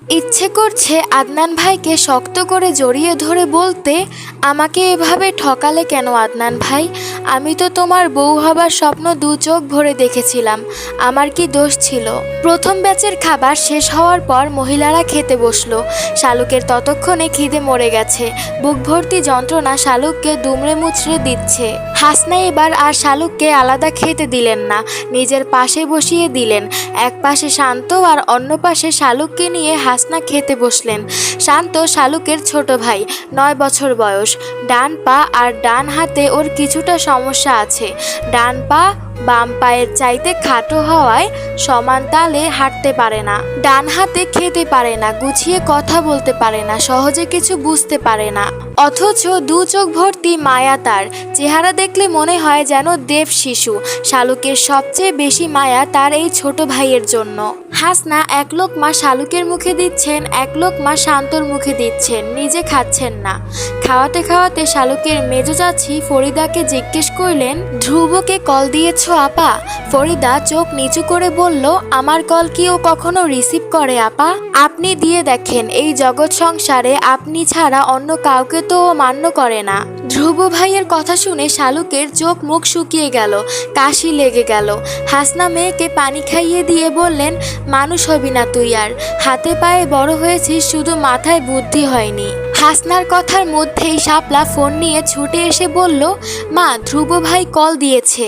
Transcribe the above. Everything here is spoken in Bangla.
ইচ্ছে করছে আদনান ভাইকে শক্ত করে জড়িয়ে ধরে বলতে, আমাকে এভাবে ঠকালে কেন আদনান ভাই? আমি তো তোমার বউ হবার স্বপ্ন দু চোখ ভরে দেখেছিলাম। আমার কি দোষ ছিল? প্রথম ব্যাচের খাবার শেষ হওয়ার পর মহিলারা খেতে বসলো। শালুকের ততক্ষণে খিদে মরে গেছে। বুক ভর্তি যন্ত্রণা শালুককে দুমড়ে মুচড়ে দিচ্ছে। হাসনা এবার আর শালুককে আলাদা খেতে দিলেন না, নিজের পাশে বসিয়ে দিলেন। এক পাশে শান্ত আর অন্য পাশে শালুককে নিয়ে হাসনা খেতে বসলেন। শান্ত শালুকের ছোট ভাই, 9 বছর বয়স। ডান পা আর ডান হাতে ওর কিছুটা সমস্যা আছে। ডান পা বাম পায়ের চাইতে খাটো হওয়ায় সমান তালে হাঁটতে পারে না। ডান হাতে খেতে পারে না, গুছিয়ে কথা বলতে পারে না, সহজে কিছু বুঝতে পারে না। অথচ দু চোখ ভর্তি মায়া তার। চেহারা দেখলে মনে হয় যেন দেব শিশু। শালুকের সবচেয়ে বেশি মায়া তার এই ছোট ভাইয়ের জন্য। হাসনা এক লোকমা শালুকের মুখে দিচ্ছেন, এক লোকমা শান্তর মুখে দিচ্ছেন, নিজে খাচ্ছেন না। খাওয়াতে খাওয়াতে শালুকের মেজো চাচি ফরিদাকে জিজ্ঞেস করলেন, ধ্রুবকে কল দিয়েছ আপা? ফরিদা চোখ নিচু করে বলল, আমার কল কি ও কখনো রিসিভ করে আপা? আপনি দিয়ে দেখেন, এই জগৎ সংসারে আপনি ছাড়া অন্য কাউকে তো ও মান্য করে না। ধ্রুব ভাইয়ের কথা শুনে শালুকের চোখ মুখ শুকিয়ে গেল, কাশি লেগে গেল। হাসনা মেয়েকে পানি খাইয়ে দিয়ে বললেন, মানুষ হবি না তুই আর, হাতে পায়ে বড় হয়েছিস, শুধু মাথায় বুদ্ধি হয়নি। হাসনার কথার মধ্যেই শাপলা ফোন নিয়ে ছুটে এসে বলল, মা ধ্রুব ভাই কল দিয়েছে।